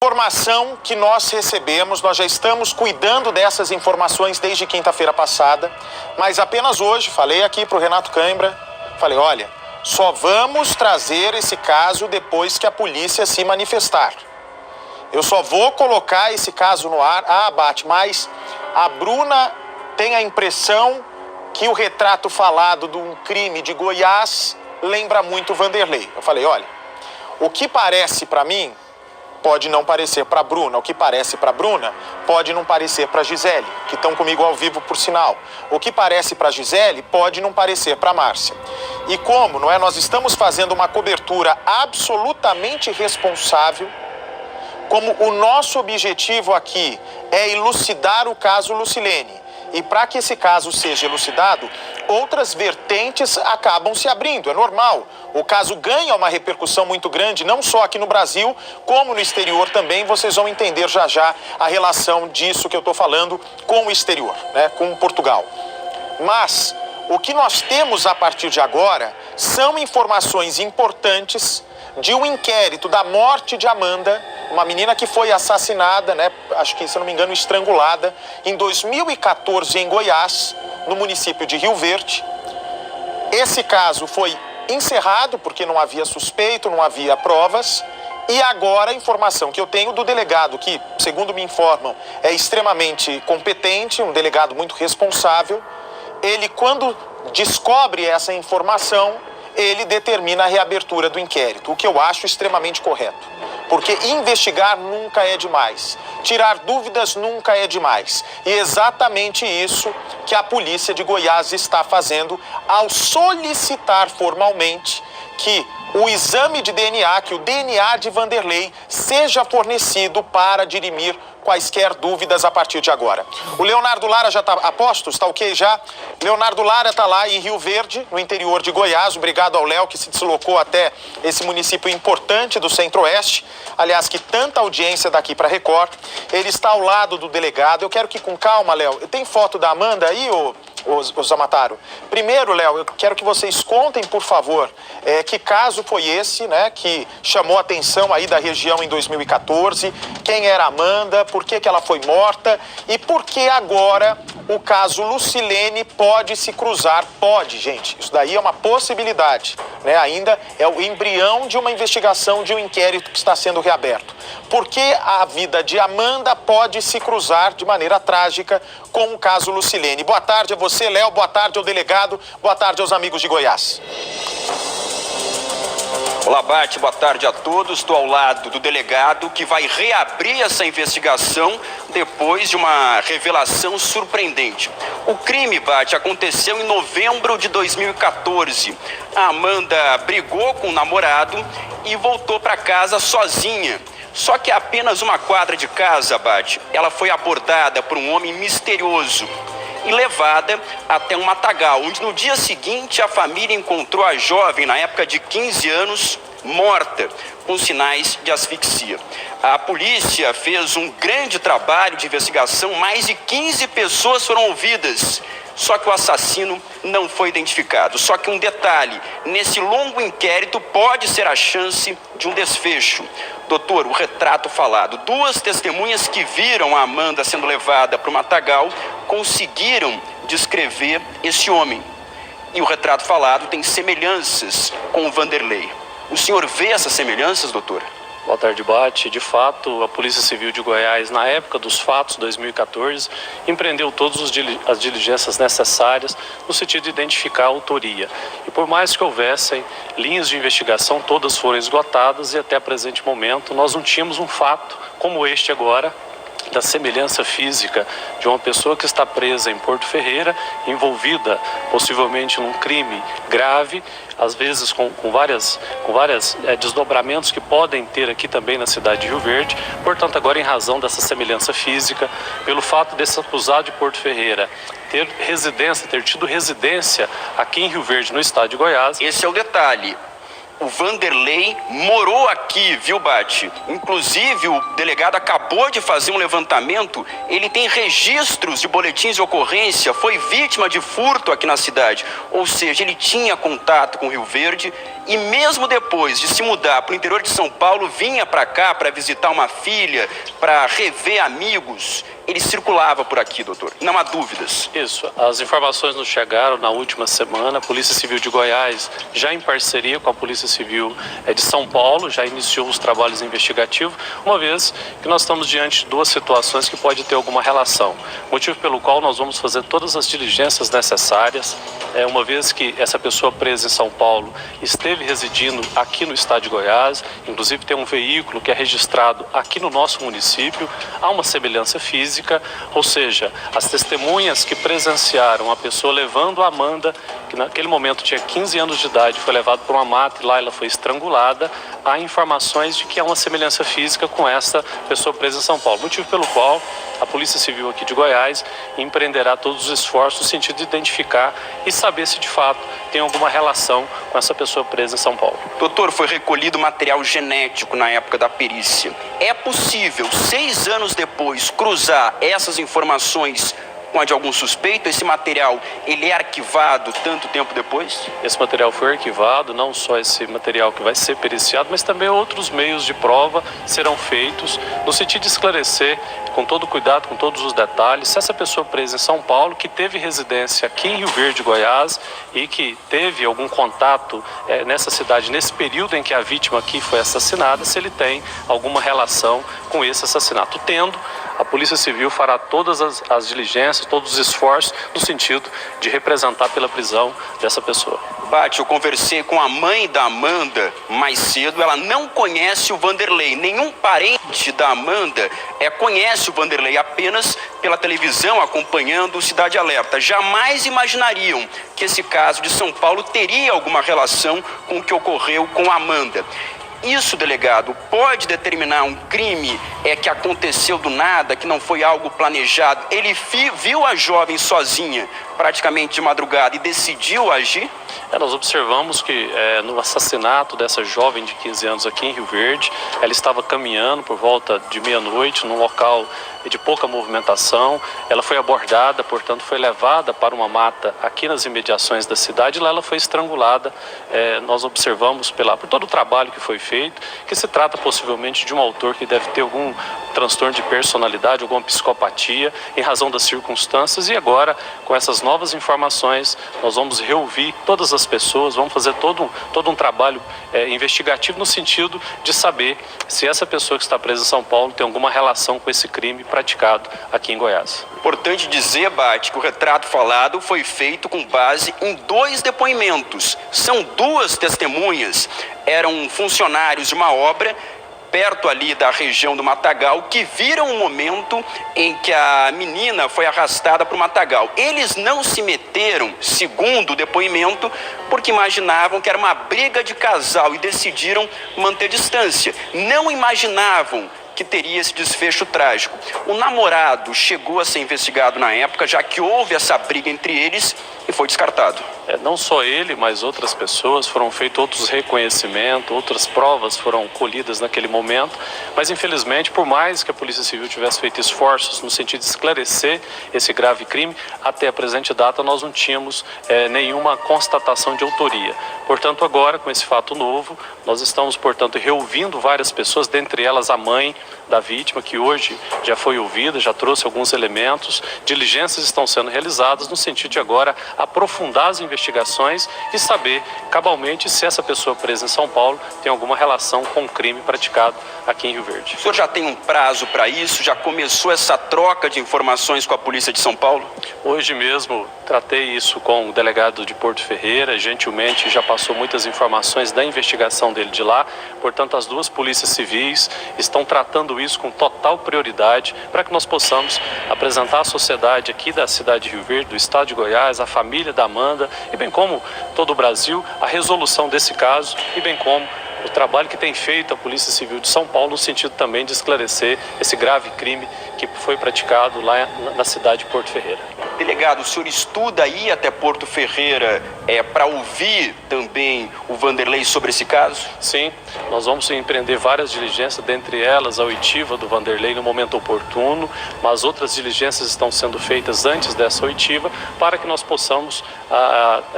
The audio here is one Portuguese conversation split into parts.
Informação que nós recebemos, nós já estamos cuidando dessas informações desde quinta-feira passada, mas apenas hoje falei aqui para o Renato Cãibra, falei, olha, só vamos trazer esse caso depois que a polícia se manifestar. Eu só vou colocar esse caso no ar, Bate, mas a Bruna tem a impressão que o retrato falado de um crime de Goiás lembra muito Vanderlei. Eu falei, olha, o que parece para mim pode não parecer para a Bruna, o que parece para a Bruna pode não parecer para a Gisele, que estão comigo ao vivo por sinal. O que parece para a Gisele pode não parecer para a Márcia. E como, não é? Nós estamos fazendo uma cobertura absolutamente responsável, como o nosso objetivo aqui é elucidar o caso Lucilene. E para que esse caso seja elucidado, outras vertentes acabam se abrindo, é normal. O caso ganha uma repercussão muito grande, não só aqui no Brasil, como no exterior também. Vocês vão entender já já a relação disso que eu estou falando com o exterior, né, com Portugal. Mas o que nós temos a partir de agora são informações importantes de um inquérito da morte de Amanda, uma menina que foi assassinada, né, acho que, se eu não me engano, estrangulada, em 2014 em Goiás, no município de Rio Verde. Esse caso foi encerrado porque não havia suspeito, não havia provas. E agora a informação que eu tenho do delegado, que, segundo me informam, é extremamente competente, um delegado muito responsável, ele, quando descobre essa informação, ele determina a reabertura do inquérito, o que eu acho extremamente correto. Porque investigar nunca é demais, tirar dúvidas nunca é demais. E é exatamente isso que a polícia de Goiás está fazendo ao solicitar formalmente que o exame de DNA, que o DNA de Vanderlei seja fornecido para dirimir quaisquer dúvidas a partir de agora. O Leonardo Lara já está a postos, está ok já? Leonardo Lara está lá em Rio Verde, no interior de Goiás. Obrigado ao Léo, que se deslocou até esse município importante do Centro-Oeste. Aliás, que tanta audiência daqui para Record. Ele está ao lado do delegado. Eu quero que, com calma, Léo, tem foto da Amanda aí, ô Zamataro? Primeiro, Léo, eu quero que vocês contem, por favor, que caso foi esse, né, que chamou a atenção aí da região em 2014, quem era Amanda, por que ela foi morta e por que agora o caso Lucilene pode se cruzar. Pode, gente, isso daí é uma possibilidade, né? Ainda é o embrião de uma investigação, de um inquérito que está sendo reaberto. Por que a vida de Amanda pode se cruzar de maneira trágica com o caso Lucilene? Boa tarde a você, Léo, boa tarde ao delegado, boa tarde aos amigos de Goiás. Olá, Bate, boa tarde a todos. Estou ao lado do delegado que vai reabrir essa investigação depois de uma revelação surpreendente. O crime, Bate, aconteceu em novembro de 2014. A Amanda brigou com o namorado e voltou para casa sozinha. Só que a apenas uma quadra de casa, Bate, ela foi abordada por um homem misterioso e levada até um matagal, onde no dia seguinte a família encontrou a jovem, na época de 15 anos, morta, com sinais de asfixia. A polícia fez um grande trabalho de investigação, mais de 15 pessoas foram ouvidas, só que o assassino não foi identificado. Só que um detalhe, nesse longo inquérito pode ser a chance de um desfecho. Doutor, o retrato falado, 2 testemunhas que viram a Amanda sendo levada para o matagal conseguiram descrever esse homem. E o retrato falado tem semelhanças com o Vanderlei. O senhor vê essas semelhanças, doutor? Boa tarde, Bate. De fato, a Polícia Civil de Goiás, na época dos fatos, 2014, empreendeu todas as diligências necessárias no sentido de identificar a autoria. E por mais que houvessem linhas de investigação, todas foram esgotadas e até presente momento nós não tínhamos um fato como este agora, da semelhança física de uma pessoa que está presa em Porto Ferreira, envolvida possivelmente num crime grave, às vezes com vários desdobramentos que podem ter aqui também na cidade de Rio Verde. Portanto, agora, em razão dessa semelhança física, pelo fato desse acusado de Porto Ferreira ter tido residência aqui em Rio Verde, no estado de Goiás. Esse é o detalhe. O Vanderlei morou aqui, viu, Bate? Inclusive, o delegado acabou de fazer um levantamento. Ele tem registros de boletins de ocorrência, foi vítima de furto aqui na cidade. Ou seja, ele tinha contato com Rio Verde e mesmo depois de se mudar para o interior de São Paulo, vinha para cá para visitar uma filha, para rever amigos. Ele circulava por aqui, doutor. Não há dúvidas. Isso. As informações nos chegaram na última semana. A Polícia Civil de Goiás, já em parceria com a Polícia Civil de São Paulo, já iniciou os trabalhos investigativos, uma vez que nós estamos diante de duas situações que pode ter alguma relação. Motivo pelo qual nós vamos fazer todas as diligências necessárias, uma vez que essa pessoa presa em São Paulo esteve residindo aqui no estado de Goiás, inclusive tem um veículo que é registrado aqui no nosso município, há uma semelhança física. Ou seja, as testemunhas que presenciaram a pessoa levando a Amanda, que naquele momento tinha 15 anos de idade, foi levada por uma mata e lá ela foi estrangulada, há informações de que há uma semelhança física com essa pessoa presa em São Paulo. Motivo pelo qual a Polícia Civil aqui de Goiás empreenderá todos os esforços no sentido de identificar e saber se de fato tem alguma relação com essa pessoa presa em São Paulo. Doutor, foi recolhido material genético na época da perícia. É possível, 6 anos depois, cruzar essas informações com a de algum suspeito? Esse material, ele é arquivado tanto tempo depois? Esse material foi arquivado, não só esse material que vai ser periciado, mas também outros meios de prova serão feitos no sentido de esclarecer com todo cuidado, com todos os detalhes, se essa pessoa presa em São Paulo, que teve residência aqui em Rio Verde, Goiás, e que teve algum contato nessa cidade, nesse período em que a vítima aqui foi assassinada, se ele tem alguma relação com esse assassinato. Tendo, a Polícia Civil fará todas as diligências, todos os esforços no sentido de representar pela prisão dessa pessoa. Bate, eu conversei com a mãe da Amanda mais cedo, ela não conhece o Vanderlei, nenhum parente da Amanda conhece o Vanderlei, apenas pela televisão acompanhando o Cidade Alerta. Jamais imaginariam que esse caso de São Paulo teria alguma relação com o que ocorreu com a Amanda. Isso, delegado, pode determinar um crime que aconteceu do nada, que não foi algo planejado. Ele viu a jovem sozinha, praticamente de madrugada, e decidiu agir? Nós observamos que no assassinato dessa jovem de 15 anos aqui em Rio Verde, ela estava caminhando por volta de meia-noite, num local de pouca movimentação. Ela foi abordada, portanto foi levada para uma mata aqui nas imediações da cidade, e lá ela foi estrangulada. Nós observamos por todo o trabalho que foi feito, que se trata possivelmente de um autor que deve ter algum transtorno de personalidade, alguma psicopatia, em razão das circunstâncias, e agora, com essas novas informações, nós vamos reouvir todas as pessoas, vamos fazer todo um trabalho investigativo no sentido de saber se essa pessoa que está presa em São Paulo tem alguma relação com esse crime praticado aqui em Goiás. Importante dizer, Bate, que o retrato falado foi feito com base em 2 depoimentos. São 2 testemunhas, eram funcionários de uma obra perto ali da região do Matagal, que viram o momento em que a menina foi arrastada para o Matagal. Eles não se meteram, segundo o depoimento, porque imaginavam que era uma briga de casal e decidiram manter distância. Não imaginavam que teria esse desfecho trágico. O namorado chegou a ser investigado na época, já que houve essa briga entre eles, e foi descartado. Não só ele, mas outras pessoas, foram feitos outros reconhecimentos, outras provas foram colhidas naquele momento, mas infelizmente, por mais que a Polícia Civil tivesse feito esforços no sentido de esclarecer esse grave crime, até a presente data nós não tínhamos nenhuma constatação de autoria. Portanto, agora, com esse fato novo, nós estamos, portanto, reouvindo várias pessoas, dentre elas a mãe da vítima, que hoje já foi ouvida, já trouxe alguns elementos. Diligências estão sendo realizadas no sentido de agora aprofundar as investigações e saber cabalmente se essa pessoa presa em São Paulo tem alguma relação com o crime praticado aqui em Rio Verde. O senhor já tem um prazo para isso? Já começou essa troca de informações com a Polícia de São Paulo? Hoje mesmo tratei isso com o delegado de Porto Ferreira, gentilmente já passou muitas informações da investigação dele de lá. Portanto, as 2 polícias civis estão tratando isso com total prioridade para que nós possamos apresentar à sociedade aqui da cidade de Rio Verde, do estado de Goiás, a família da Amanda, e bem como todo o Brasil, a resolução desse caso, e bem como o trabalho que tem feito a Polícia Civil de São Paulo no sentido também de esclarecer esse grave crime que que foi praticado lá na cidade de Porto Ferreira. Delegado, o senhor estuda ir até Porto Ferreira para ouvir também o Vanderlei sobre esse caso? Sim, nós vamos empreender várias diligências, dentre elas a oitiva do Vanderlei no momento oportuno, mas outras diligências estão sendo feitas antes dessa oitiva para que nós possamos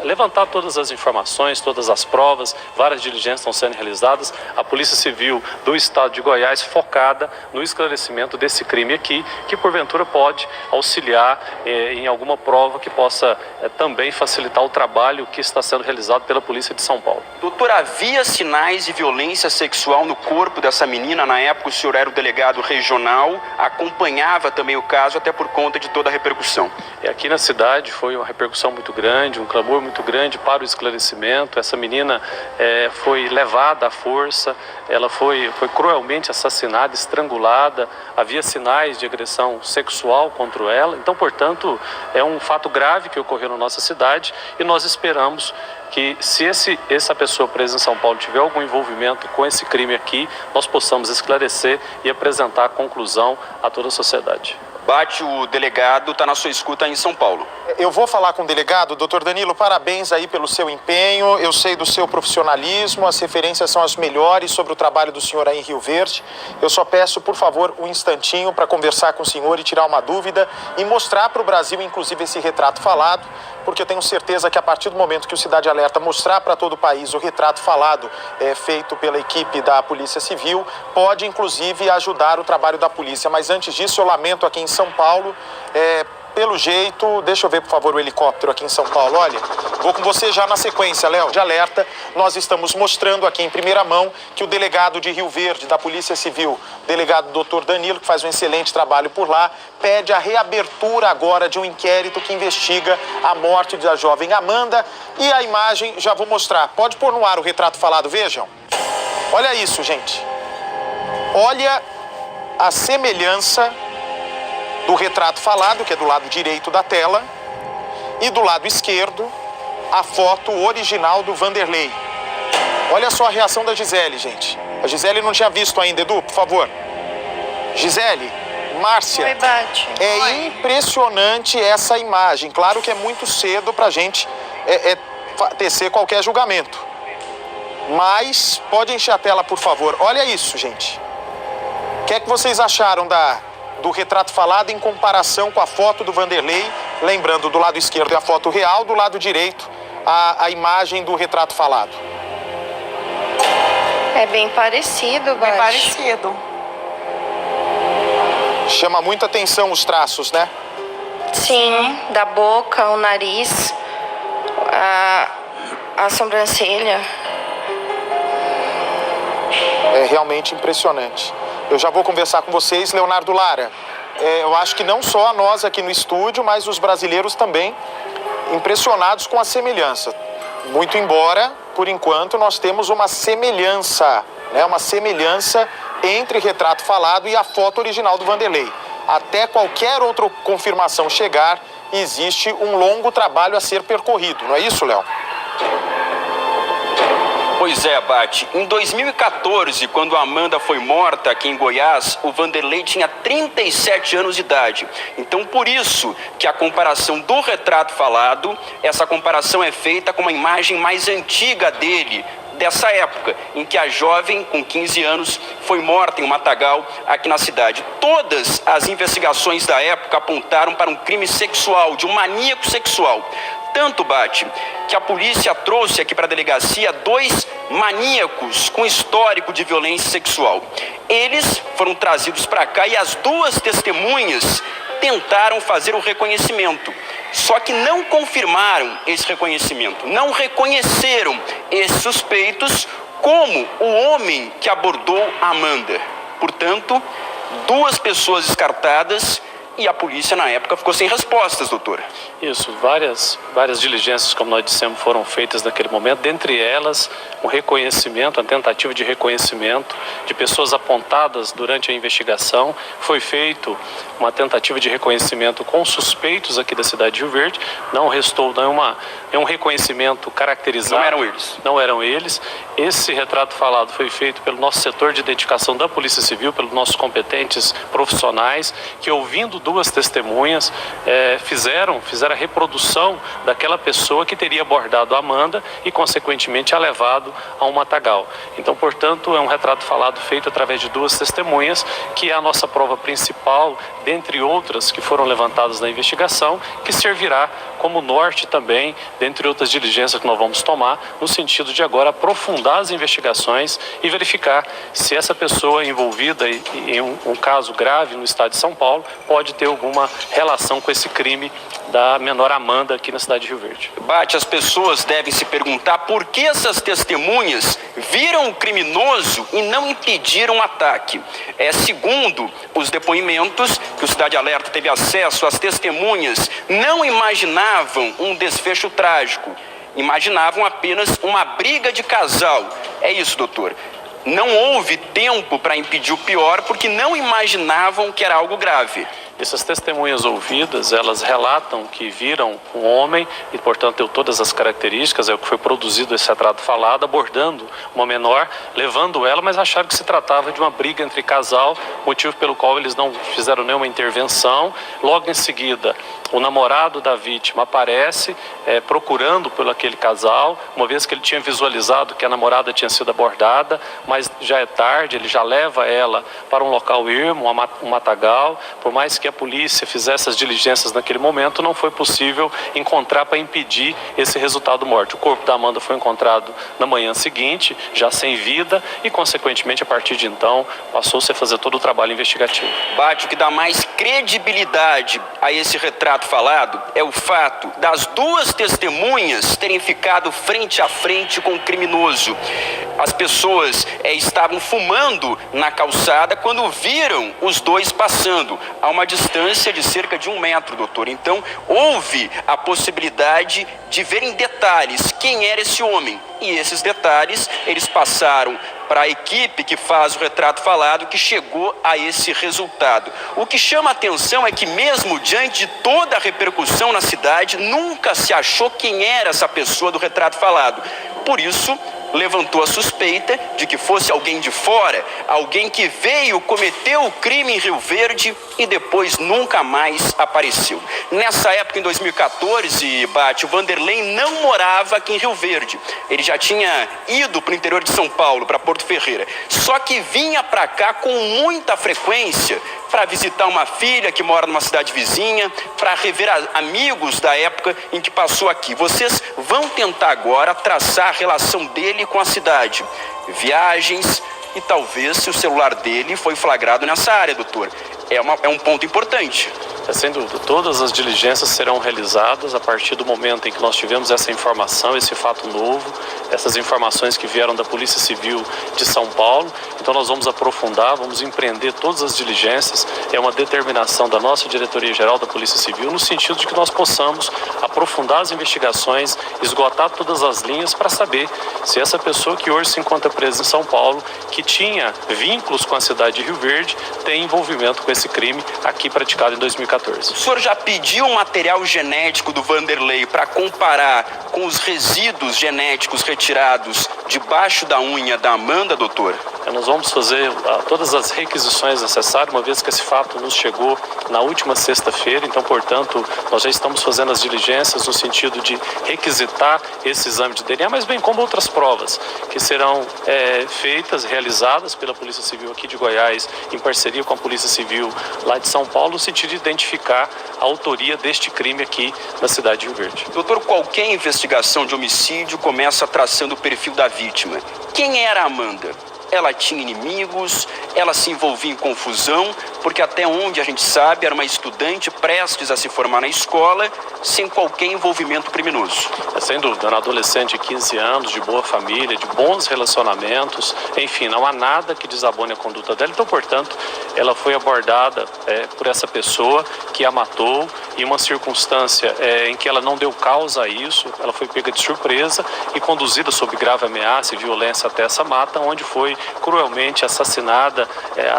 levantar todas as informações, todas as provas. Várias diligências estão sendo realizadas. A Polícia Civil do Estado de Goiás focada no esclarecimento desse crime aqui, que porventura pode auxiliar em alguma prova que possa também facilitar o trabalho que está sendo realizado pela Polícia de São Paulo. Doutor, havia sinais de violência sexual no corpo dessa menina? Na época o senhor era o delegado regional, acompanhava também o caso, até por conta de toda a repercussão. Aqui na cidade foi uma repercussão muito grande, um clamor muito grande para o esclarecimento. Essa menina foi levada à força, ela foi cruelmente assassinada, estrangulada, havia sinais de agressão sexual contra ela. Então, portanto, é um fato grave que ocorreu na nossa cidade e nós esperamos que, se essa pessoa presa em São Paulo tiver algum envolvimento com esse crime aqui, nós possamos esclarecer e apresentar a conclusão a toda a sociedade. Bate, o delegado está na sua escuta em São Paulo. Eu vou falar com o delegado. Doutor Danilo, parabéns aí pelo seu empenho. Eu sei do seu profissionalismo, as referências são as melhores sobre o trabalho do senhor aí em Rio Verde. Eu só peço, por favor, um instantinho para conversar com o senhor e tirar uma dúvida e mostrar para o Brasil, inclusive, esse retrato falado, porque eu tenho certeza que a partir do momento que o Cidade Alerta mostrar para todo o país o retrato falado feito pela equipe da Polícia Civil, pode, inclusive, ajudar o trabalho da polícia. Mas antes disso, eu lamento aqui em São Paulo, pelo jeito, deixa eu ver, por favor, o helicóptero aqui em São Paulo. Olha, vou com você já na sequência, Léo. De alerta, nós estamos mostrando aqui em primeira mão que o delegado de Rio Verde, da Polícia Civil, delegado Dr. Danilo, que faz um excelente trabalho por lá, pede a reabertura agora de um inquérito que investiga a morte da jovem Amanda. E a imagem, já vou mostrar. Pode pôr no ar o retrato falado, vejam. Olha isso, gente. Olha a semelhança do retrato falado, que é do lado direito da tela, e do lado esquerdo, a foto original do Vanderlei. Olha só a reação da Gisele, gente. A Gisele não tinha visto ainda, Edu, por favor. Gisele, Márcia. Oi, Bate. Oi. Impressionante essa imagem. Claro que é muito cedo pra gente tecer qualquer julgamento. Mas, pode encher a tela, por favor. Olha isso, gente. O que é que vocês acharam do retrato falado em comparação com a foto do Vanderlei? Lembrando, do lado esquerdo é a foto real, do lado direito a imagem do retrato falado. É bem parecido, Bate. Bem parecido. Chama muita atenção os traços, né? Sim, da boca, o nariz, a sobrancelha. É realmente impressionante. Eu já vou conversar com vocês, Leonardo Lara. Eu acho que não só nós aqui no estúdio, mas os brasileiros também, impressionados com a semelhança. Muito embora, por enquanto, nós temos uma semelhança, né? Uma semelhança entre retrato falado e a foto original do Vanderlei. Até qualquer outra confirmação chegar, existe um longo trabalho a ser percorrido. Não é isso, Léo? Pois é, Bate. Em 2014, quando a Amanda foi morta aqui em Goiás, o Vanderlei tinha 37 anos de idade. Então, por isso que a comparação do retrato falado, essa comparação é feita com uma imagem mais antiga dele, dessa época, em que a jovem, com 15 anos, foi morta em um matagal aqui na cidade. Todas as investigações da época apontaram para um crime sexual, de um maníaco sexual. Tanto, Bate, que a polícia trouxe aqui para a delegacia 2 maníacos com histórico de violência sexual. Eles foram trazidos para cá e as 2 testemunhas tentaram fazer o reconhecimento. Só que não confirmaram esse reconhecimento, não reconheceram esses suspeitos como o homem que abordou a Amanda. Portanto, 2 pessoas descartadas e a polícia na época ficou sem respostas, doutor. Isso, várias diligências, como nós dissemos, foram feitas naquele momento, dentre elas um reconhecimento, a tentativa de reconhecimento de pessoas apontadas durante a investigação. Foi feito uma tentativa de reconhecimento com suspeitos aqui da cidade de Rio Verde, não restou nenhum reconhecimento caracterizado. Não eram eles? Não eram eles. Esse retrato falado foi feito pelo nosso setor de identificação da Polícia Civil, pelos nossos competentes profissionais, que ouvindo duas testemunhas, fizeram a reprodução daquela pessoa que teria abordado a Amanda e, consequentemente, a levado a um matagal. Então, portanto, é um retrato falado feito através de duas testemunhas, que é a nossa prova principal, dentre outras que foram levantadas na investigação, que servirá como norte também, dentre outras diligências que nós vamos tomar, no sentido de agora aprofundar as investigações e verificar se essa pessoa envolvida em um caso grave no estado de São Paulo pode ter alguma relação com esse crime da menor Amanda aqui na cidade de Rio Verde. Bate, as pessoas devem se perguntar por que essas testemunhas viram o criminoso e não impediram o ataque. Segundo os depoimentos que o Cidade Alerta teve acesso, as testemunhas não imaginavam um desfecho trágico, imaginavam apenas uma briga de casal. É isso, doutor. Não houve tempo para impedir o pior porque não imaginavam que era algo grave. Essas testemunhas ouvidas, elas relatam que viram um homem e, portanto, deu todas as características, é o que foi produzido esse retrato falado, abordando uma menor, levando ela, mas acharam que se tratava de uma briga entre casal, motivo pelo qual eles não fizeram nenhuma intervenção. Logo em seguida, o namorado da vítima aparece procurando por aquele casal, uma vez que ele tinha visualizado que a namorada tinha sido abordada, mas já é tarde, ele já leva ela para um local ermo, um matagal. Por mais que a polícia fizesse as diligências naquele momento, não foi possível encontrar para impedir esse resultado morte. O corpo da Amanda foi encontrado na manhã seguinte, já sem vida, e consequentemente a partir de então passou-se a fazer todo o trabalho investigativo. Bate, o que dá mais credibilidade a esse retrato falado é o fato das duas testemunhas terem ficado frente a frente com o criminoso. As pessoas estavam fumando na calçada quando viram os dois passando a uma distância de cerca de 1 metro, doutor. Então, houve a possibilidade de ver em detalhes quem era esse homem. E esses detalhes, eles passaram para a equipe que faz o retrato falado, que chegou a esse resultado. O que chama a atenção é que, mesmo diante de toda a repercussão na cidade, nunca se achou quem era essa pessoa do retrato falado. Por isso, levantou a suspeita de que fosse alguém de fora, alguém que veio, cometeu o crime em Rio Verde e depois nunca mais apareceu. Nessa época, em 2014, Bate, o Vanderlei não morava aqui em Rio Verde. Ele já tinha ido para o interior de São Paulo, para Porto Ferreira. Só que vinha para cá com muita frequência para visitar uma filha que mora numa cidade vizinha, para rever amigos da época em que passou aqui. Vocês vão tentar agora traçar a relação dele com a cidade. Viagens e talvez se o celular dele foi flagrado nessa área, doutor. É um ponto importante. Sem dúvida, todas as diligências serão realizadas a partir do momento em que nós tivemos essa informação, esse fato novo, essas informações que vieram da Polícia Civil de São Paulo. Então nós vamos aprofundar, vamos empreender todas as diligências. É uma determinação da nossa Diretoria-Geral da Polícia Civil, no sentido de que nós possamos aprofundar as investigações, esgotar todas as linhas para saber se essa pessoa que hoje se encontra presa em São Paulo, que tinha vínculos com a cidade de Rio Verde, tem envolvimento com esse crime aqui praticado em 2014. O senhor já pediu o material genético do Vanderlei para comparar com os resíduos genéticos retirados debaixo da unha da Amanda, doutor? Nós vamos fazer todas as requisições necessárias, uma vez que esse fato nos chegou na última sexta-feira. Então, portanto, nós já estamos fazendo as diligências no sentido de requisitar esse exame de DNA, mas bem como outras provas que serão feitas, realizadas pela Polícia Civil aqui de Goiás, em parceria com a Polícia Civil lá de São Paulo, no sentido de identificar a autoria deste crime aqui na cidade de Rio Verde. Doutor, qualquer investigação de homicídio começa traçando o perfil da vítima. Quem era a Amanda? ela tinha inimigos, ela se envolvia em confusão, porque até onde a gente sabe era uma estudante prestes a se formar na escola, sem qualquer envolvimento criminoso. Sem dúvida, uma adolescente de 15 anos, de boa família, de bons relacionamentos, enfim, não há nada que desabone a conduta dela. Então, portanto, ela foi abordada por essa pessoa que a matou em uma circunstância em que ela não deu causa a isso, ela foi pega de surpresa e conduzida sob grave ameaça e violência até essa mata, onde foi cruelmente assassinada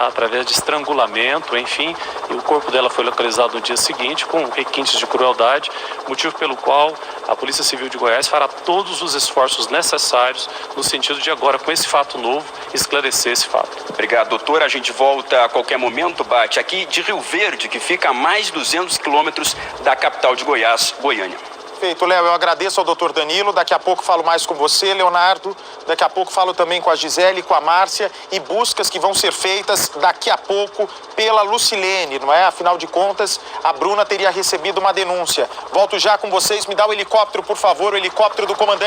através de estrangulamento, enfim, e o corpo dela foi localizado no dia seguinte com requintes de crueldade, motivo pelo qual a Polícia Civil de Goiás fará todos os esforços necessários no sentido de agora, com esse fato novo, esclarecer esse fato. Obrigado, doutor. A gente volta a qualquer momento, Bate, aqui de Rio Verde, que fica a mais de 200 quilômetros da capital de Goiás, Goiânia. Perfeito, Léo, eu agradeço ao doutor Danilo, daqui a pouco falo mais com você, Leonardo, daqui a pouco falo também com a Gisele, com a Márcia, e buscas que vão ser feitas daqui a pouco pela Lucilene, não é? Afinal de contas, a Bruna teria recebido uma denúncia. Volto já com vocês, me dá o helicóptero, por favor, o helicóptero do comandante.